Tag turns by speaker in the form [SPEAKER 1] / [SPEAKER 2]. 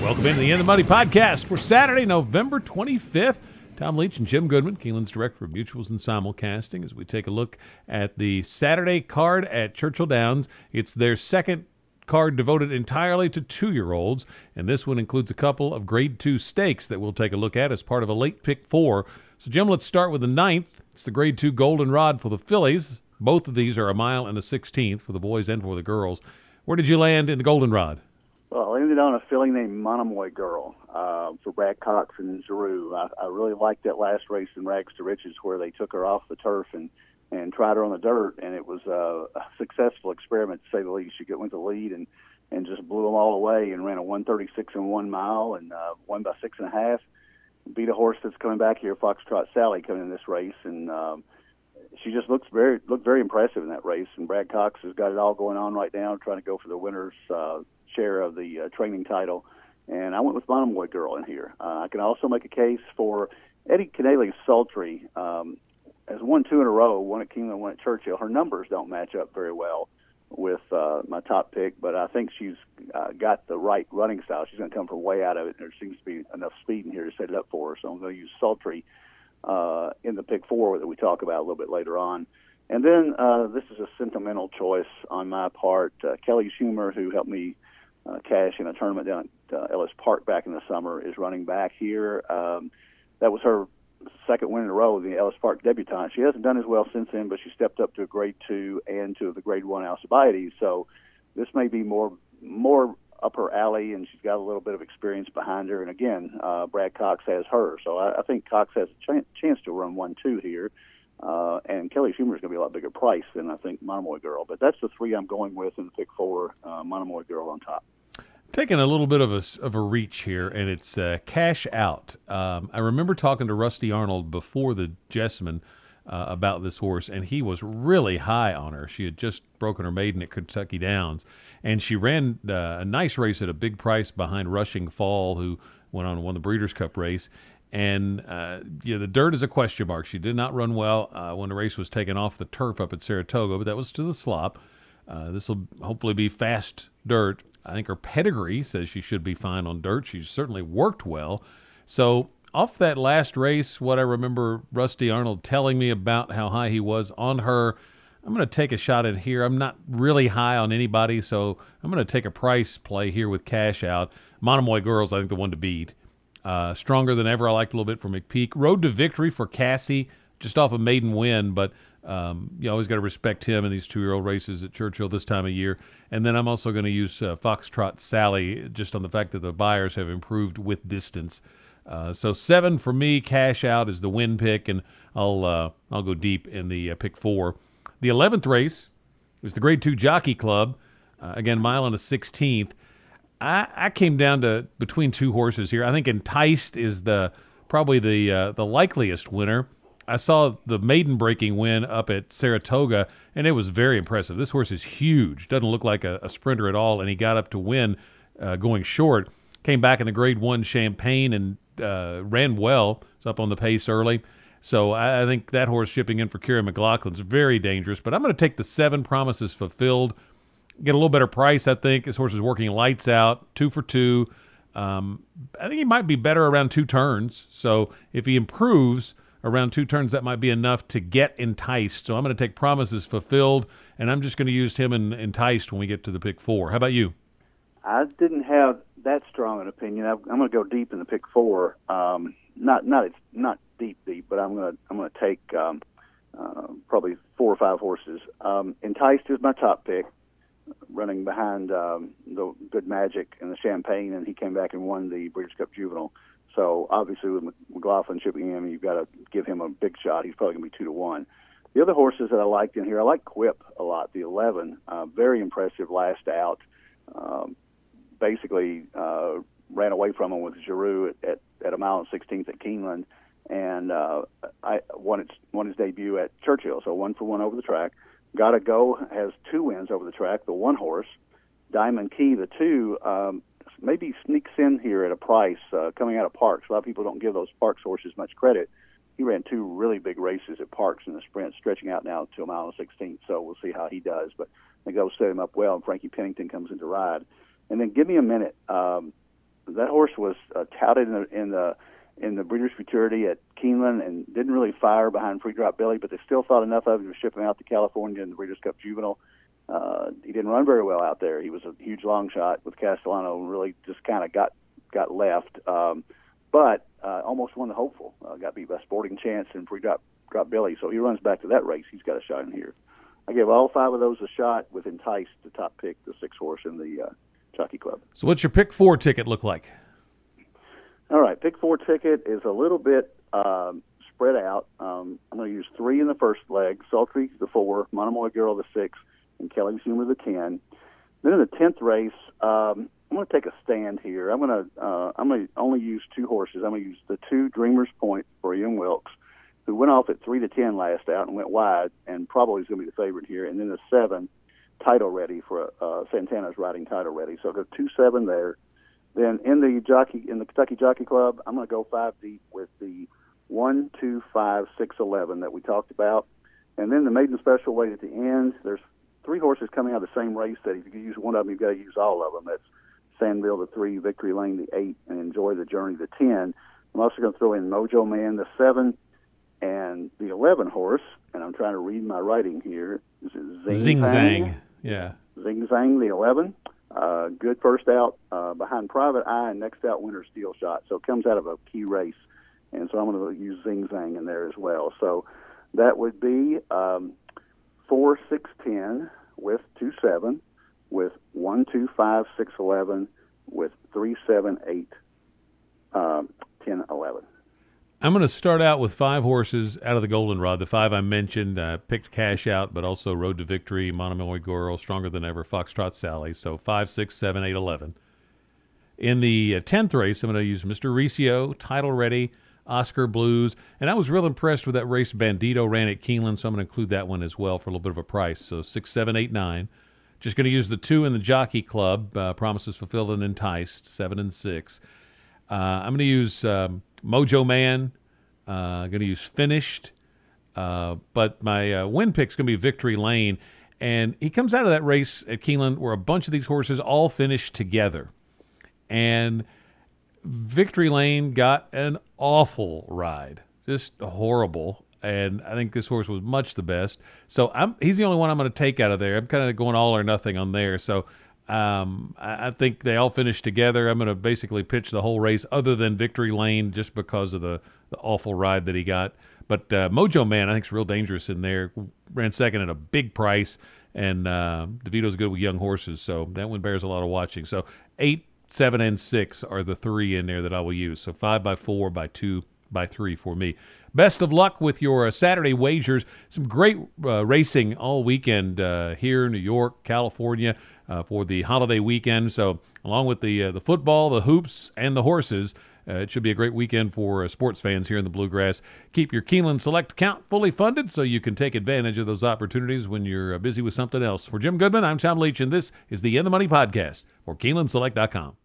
[SPEAKER 1] Welcome into the In the Money podcast for Saturday, November 25th. Tom Leach and Jim Goodman, Keeneland's director of mutuals and simulcasting, as we take a look at the Saturday card at Churchill Downs. It's their second card devoted entirely to 2-year-olds, and this one includes a couple of Grade 2 stakes that we'll take a look at as part of a late pick 4. So, Jim, let's start with the 9th. It's the Grade 2 Goldenrod for the fillies. Both of these are a mile and a 16th for the boys and for the girls. Where did you land in the Goldenrod?
[SPEAKER 2] Well, I ended on a filly named Monomoy Girl for Brad Cox and Giroux. I really liked that last race in Rags to Riches where they took her off the turf and tried her on the dirt, and it was a successful experiment, to say the least. She went to the lead and just blew them all away and ran a 1:36 in 1 mile and won by 6.5. Beat a horse that's coming back here, Foxtrot Sally, coming in this race, and she just looked very impressive in that race. And Brad Cox has got it all going on right now, trying to go for the winner's share of the training title. And I went with Monomoy Girl in here. I can also make a case for Eddie Canelli's Sultry. Has won 2 in a row, one at Keeneland, one at Churchill. Her numbers don't match up very well with my top pick, but I think she's got the right running style. She's going to come from way out of it, and there seems to be enough speed in here to set it up for her. So I'm going to use Sultry in the pick 4 that we talk about a little bit later on. And then this is a sentimental choice on my part. Kelly Schumer, who helped me cash in a tournament down at Ellis Park back in the summer, is running back here. That was her second win in a row, the Ellis Park debutante. She hasn't done as well since then, but she stepped up to a Grade 2 and to the Grade 1 Alcibiades. So this may be more up her alley, and she's got a little bit of experience behind her. And again, Brad Cox has her. So I think Cox has a chance to run 1-2 here. And Kelly Schumer is going to be a lot bigger price than I think Monomoy Girl. But that's the 3 I'm going with in the pick 4, Monomoy Girl on top.
[SPEAKER 1] Taking a little bit of a reach here, and it's Cash Out. I remember talking to Rusty Arnold before the Jessamine about this horse, and he was really high on her. She had just broken her maiden at Kentucky Downs, and she ran a nice race at a big price behind Rushing Fall, who went on and won the Breeders' Cup race. And the dirt is a question mark. She did not run well when the race was taken off the turf up at Saratoga, but that was to the slop. This will hopefully be fast dirt. I think her pedigree says she should be fine on dirt. She's certainly worked well. So off that last race, what I remember Rusty Arnold telling me about how high he was on her, I'm going to take a shot in here. I'm not really high on anybody, so I'm going to take a price play here with Cash Out. Monomoy Girl's, I think, the one to beat. Stronger than ever. I liked a little bit for McPeak. Road to Victory for Cassie, just off a maiden win, but you always got to respect him in these 2-year-old races at Churchill this time of year. And then I'm also going to use Foxtrot Sally, just on the fact that the buyers have improved with distance. So 7 for me. Cash Out is the win pick, and I'll go deep in the pick 4. The 11th race is the Grade 2 Jockey Club. Again, mile and a 16th. I came down to between 2 horses here. I think Enticed is probably the likeliest winner. I saw the maiden breaking win up at Saratoga, and it was very impressive. This horse is huge. Doesn't look like a sprinter at all, and he got up to win going short. Came back in the Grade 1 Champagne and ran well. It's up on the pace early. So I think that horse shipping in for Kieran McLaughlin is very dangerous. But I'm going to take the 7 Promises Fulfilled. Get a little better price, I think. This horse is working lights out, 2 for 2. I think he might be better around 2 turns. So if he improves around 2 turns, that might be enough to get Enticed. So I'm going to take Promises Fulfilled, and I'm just going to use him in Enticed when we get to the pick 4. How about you?
[SPEAKER 2] I didn't have that strong an opinion. I'm going to go deep in the pick 4. Not deep, but I'm going to take probably 4 or 5 horses. Enticed is my top pick, running behind the Good Magic and the Champagne, and he came back and won the Breeders' Cup Juvenile. So obviously with McLaughlin shipping him, you've got to give him a big shot. He's probably going to be 2-1. The other horses that I liked in here, I like Quip a lot, the 11. Very impressive last out. Basically ran away from him with Giroux at a mile and 16th at Keeneland, and I won his debut at Churchill. So 1 for 1 over the track. Gotta Go has 2 wins over the track. The 1 horse, Diamond Key, the 2, maybe sneaks in here at a price coming out of Parks. A lot of people don't give those Parks horses much credit. He ran 2 really big races at Parks in the sprint, stretching out now to a mile and 16th. So we'll see how he does. But I think that'll set him up well, and Frankie Pennington comes in to ride. And then Give Me a Minute. that horse was touted in the Breeders' Futurity at Keeneland and didn't really fire behind Free Drop Billy, but they still thought enough of him to ship him out to California in the Breeders' Cup Juvenile. He didn't run very well out there. He was a huge long shot with Castellano and really just kind of got left. But almost won the hopeful. Got beat by Sporting Chance and Free Drop Billy. So he runs back to that race. He's got a shot in here. I gave all 5 of those a shot with Entice, the top pick, the 6 horse in the Jockey Club.
[SPEAKER 1] So what's your pick 4 ticket look like?
[SPEAKER 2] All right, pick 4 ticket is a little bit spread out. I'm going to use 3 in the first leg, Sultry the 4, Monomoy Girl the 6, and Kelly's Humor the 10. Then in the 10th race, I'm going to take a stand here. I'm going to only use 2 horses. I'm going to use the 2 Dreamer's Point for Young Wilkes, who went off at 3-10 last out and went wide, and probably is going to be the favorite here. And then the 7, Title Ready for Santana's riding Title Ready. So I'll go 2-7 there. Then in the Kentucky Jockey Club, I'm going to go 5 deep with the 1, 2, 5, 6, 11 that we talked about. And then the maiden special weight at the end, there's 3 horses coming out of the same race that if you can use one of them, you've got to use all of them. That's Sandville the 3, Victory Lane the 8, and Enjoy the Journey the 10. I'm also going to throw in Mojo Man the 7 and the 11 horse, and I'm trying to read my writing here. Is it
[SPEAKER 1] Zing Zang. Yeah.
[SPEAKER 2] Zing Zang the 11. Good first out behind Private Eye and next out Winter Steel Shot. So it comes out of a key race. And so I'm going to use Zing Zang in there as well. So that would be 4, 6, 10 with 2, 7 with 1, 2, 5, 6, 11 with 3, 7, 8, 10, 11.
[SPEAKER 1] I'm going to start out with 5 horses out of the Goldenrod. The 5 I mentioned, picked Cash Out, but also Road to Victory, Monomoy Girl, Stronger Than Ever, Foxtrot Sally. So 5, 6, 7, 8, 11. In the 10th race, I'm going to use Mr. Riccio, Title Ready, Oscar Blues. And I was real impressed with that race Bandito ran at Keeneland, so I'm going to include that one as well for a little bit of a price. So 6, 7, 8, 9. Just going to use the 2 in the Jockey Club, Promises Fulfilled and Enticed, 7 and 6. I'm going to use Mojo Man. Going to use Finished. But my win pick's going to be Victory Lane. And he comes out of that race at Keeneland where a bunch of these horses all finished together. And Victory Lane got an awful ride. Just horrible. And I think this horse was much the best. So he's the only one I'm going to take out of there. I'm kind of going all or nothing on there. So I think they all finished together. I'm going to basically pitch the whole race other than Victory Lane just because of the awful ride that he got. But Mojo Man, I think, is real dangerous in there. Ran second at a big price. And DeVito's good with young horses. So that one bears a lot of watching. So 8, 7, and 6 are the 3 in there that I will use. So 5 by 4 by 2 by 3 for me. Best of luck with your Saturday wagers. Some great racing all weekend here in New York, California for the holiday weekend. So along with the football, the hoops, and the horses, it should be a great weekend for sports fans here in the Bluegrass. Keep your Keeneland Select account fully funded so you can take advantage of those opportunities when you're busy with something else. For Jim Goodman, I'm Tom Leach, and this is the In the Money Podcast for KeenelandSelect.com.